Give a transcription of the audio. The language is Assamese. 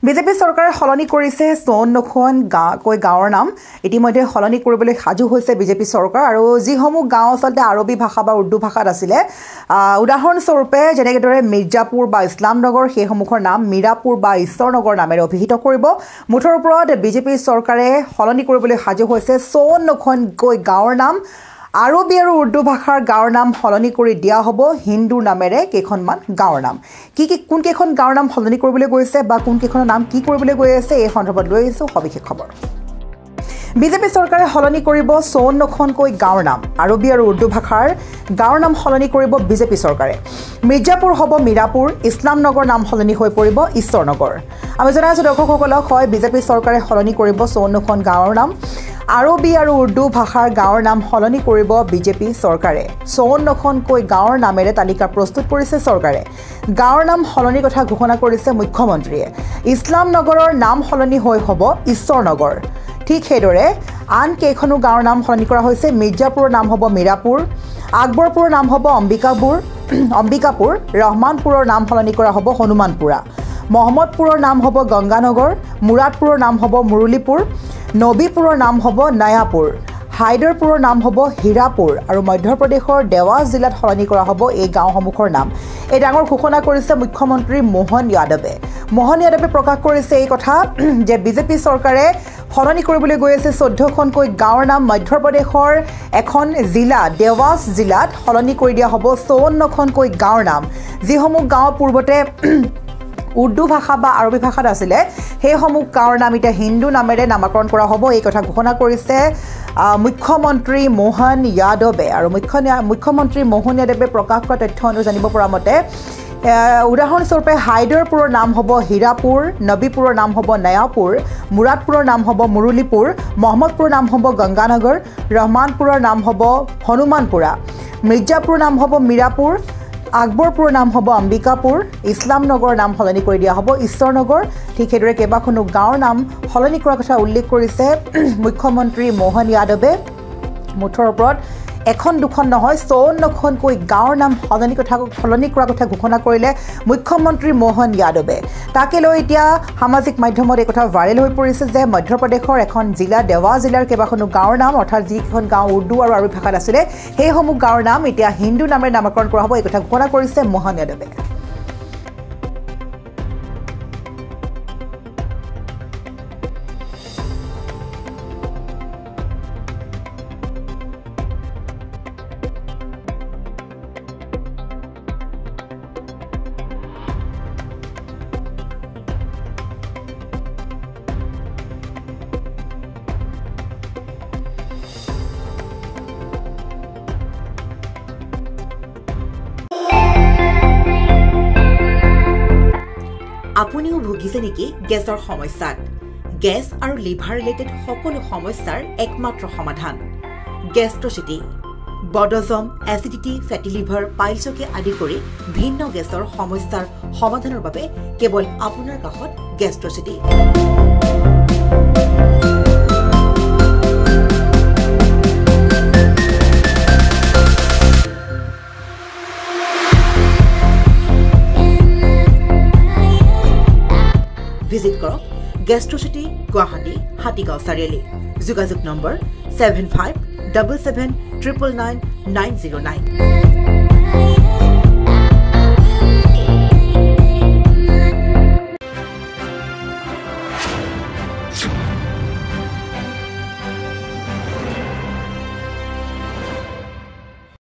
বিজেপি চৰকাৰে সলনি কৰিছে 54খন গাঁৱৰ নাম ইতিমধ্যে সলনি কৰিবলৈ সাজু হৈছে বিজেপি চৰকাৰ আৰু যিসমূহ গাঁও আচলতে আৰবী ভাষা বা উৰ্দু ভাষাত আছিলে উদাহৰণস্বৰূপে যেনেদৰে মিৰ্জাপুৰ বা ইছলামনগৰ সেইসমূহৰ নাম মিৰাপুৰ বা ঈশ্বৰনগৰ নামেৰে অভিহিত কৰিব মুঠৰ ওপৰত বিজেপি চৰকাৰে সলনি কৰিবলৈ সাজু হৈছে 54খন গাঁৱৰ নাম আৰবী আৰু উৰ্দু ভাষাৰ গাঁৱৰ নাম সলনি কৰি দিয়া হ'ব হিন্দু নামেৰে কেইখনমান গাঁৱৰ নাম কোন কেইখন গাঁৱৰ নাম সলনি কৰিবলৈ গৈছে বা কোন কেইখনৰ নাম কি কৰিবলৈ গৈ আছে এই সন্দৰ্ভত লৈ আহিছোঁ সবিশেষ খবৰ বিজেপি চৰকাৰে সলনি কৰিব 54খনকৈ গাঁৱৰ নাম আৰবী আৰু উৰ্দু ভাষাৰ গাঁৱৰ নাম সলনি কৰিব বিজেপি চৰকাৰে মিৰ্জাপুৰ হ'ব মিৰাপুৰ ইছলামনগৰ নাম সলনি হৈ পৰিব ঈশ্বৰনগৰ আমি জনাইছোঁ দৰ্শকসকলক হয় বিজেপি চৰকাৰে সলনি কৰিব 54খন গাঁৱৰ নাম আৰবী আৰু উৰ্দু ভাষাৰ গাঁৱৰ নাম সলনি কৰিব বিজেপি চৰকাৰে 54খনকৈ গাঁৱৰ নামেৰে তালিকা প্ৰস্তুত কৰিছে চৰকাৰে গাঁৱৰ নাম সলনিৰ কথা ঘোষণা কৰিছে মুখ্যমন্ত্ৰীয়ে ইছলামনগৰৰ নাম সলনি হৈ হ'ব ঈশ্বৰনগৰ ঠিক সেইদৰে আন কেইখনো গাঁৱৰ নাম সলনি কৰা হৈছে মিৰ্জাপুৰৰ নাম হ'ব মিৰাপুৰ আকবৰপুৰৰ নাম হ'ব অম্বিকাপুৰ ৰহমানপুৰৰ নাম সলনি কৰা হ'ব হনুমানপুৰা মহম্মদপুৰৰ নাম হ'ব গংগানগৰ মুৰাদপুৰৰ নাম হ'ব মুৰুলীপুৰ নবীপুৰৰ নাম হ'ব নয়াপুৰ হাইদৰপুৰৰ নাম হ'ব হীৰাপুৰ আৰু মধ্যপ্ৰদেশৰ দেৱাস জিলাত সলনি কৰা হ'ব এই গাঁওসমূহৰ নাম এই ডাঙৰ ঘোষণা কৰিছে মুখ্যমন্ত্ৰী মোহন যাদৱে প্ৰকাশ কৰিছে এই কথা যে বিজেপি চৰকাৰে সলনি কৰিবলৈ গৈ আছে 14খনকৈ গাঁৱৰ নাম মধ্যপ্ৰদেশৰ এখন জিলা দেৱাস জিলাত সলনি কৰি দিয়া হ'ব 54খনকৈ গাঁৱৰ নাম যিসমূহ গাঁও পূৰ্বতে উৰ্দু ভাষা বা আৰবী ভাষাত আছিলে সেইসমূহ গাঁৱৰ নাম এতিয়া হিন্দু নামেৰে নামকৰণ কৰা হ'ব এই কথা ঘোষণা কৰিছে মুখ্যমন্ত্ৰী মোহন যাদৱে আৰু মুখ্যমন্ত্ৰী মোহন যাদৱে প্ৰকাশ কৰা তথ্য অনুযায়ী জানিব পৰা মতে উদাহৰণস্বৰূপে হাইদৰপুৰৰ নাম হ'ব হীৰাপুৰ নবীপুৰৰ নাম হ'ব নয়াপুৰ মুৰাদপুৰৰ নাম হ'ব মুৰুলীপুৰ মহম্মদপুৰৰ নাম হ'ব গংগানগৰ ৰহমানপুৰৰ নাম হ'ব হনুমানপুৰা মিৰ্জাপুৰৰ নাম হ'ব মিৰাপুৰ আকবৰপুৰৰ নাম হ'ব অম্বিকাপুৰ ইছলামনগৰৰ নাম সলনি কৰি দিয়া হ'ব ঈশ্বৰনগৰ ঠিক সেইদৰে কেইবাখনো গাঁৱৰ নাম সলনি কৰাৰ কথা উল্লেখ কৰিছে মুখ্যমন্ত্ৰী মোহন যাদৱে মুঠৰ ওপৰত এখন দুখন নহয় 54খনকৈ গাঁৱৰ নাম সলনি কৰাৰ কথা ঘোষণা কৰিলে মুখ্যমন্ত্ৰী মোহন যাদৱে তাকে লৈ এতিয়া সামাজিক মাধ্যমত এই কথা ভাইৰেল হৈ পৰিছে যে মধ্যপ্ৰদেশৰ এখন জিলা দেৱাস জিলাৰ কেইবাখনো গাঁৱৰ নাম অৰ্থাৎ যিখন গাঁও উৰ্দু আৰু আৰবী ভাষাত আছিলে সেইসমূহ গাঁৱৰ নাম এতিয়া হিন্দু নামেৰে নামকৰণ কৰা হ'ব এই কথা ঘোষণা কৰিছে মোহন যাদৱে আপুনিও ভুগিছে নেকি গেছৰ সমস্যাত গেছ আৰু লিভাৰ ৰিলেটেড সকলো সমস্যাৰ একমাত্ৰ সমাধান গেষ্ট্ৰচিটি বডজম এচিডিটি ফেটি লিভাৰ পাইলছকে আদি কৰি ভিন্ন গেছৰ সমস্যাৰ সমাধানৰ বাবে কেৱল আপোনাৰ কাষত গেষ্ট্ৰচিটি ভিজিট কৰক গেষ্ট্ৰচিটি গুৱাহাটী হাতীগাঁও চাৰিআলি যোগাযোগ নম্বৰ 7577999909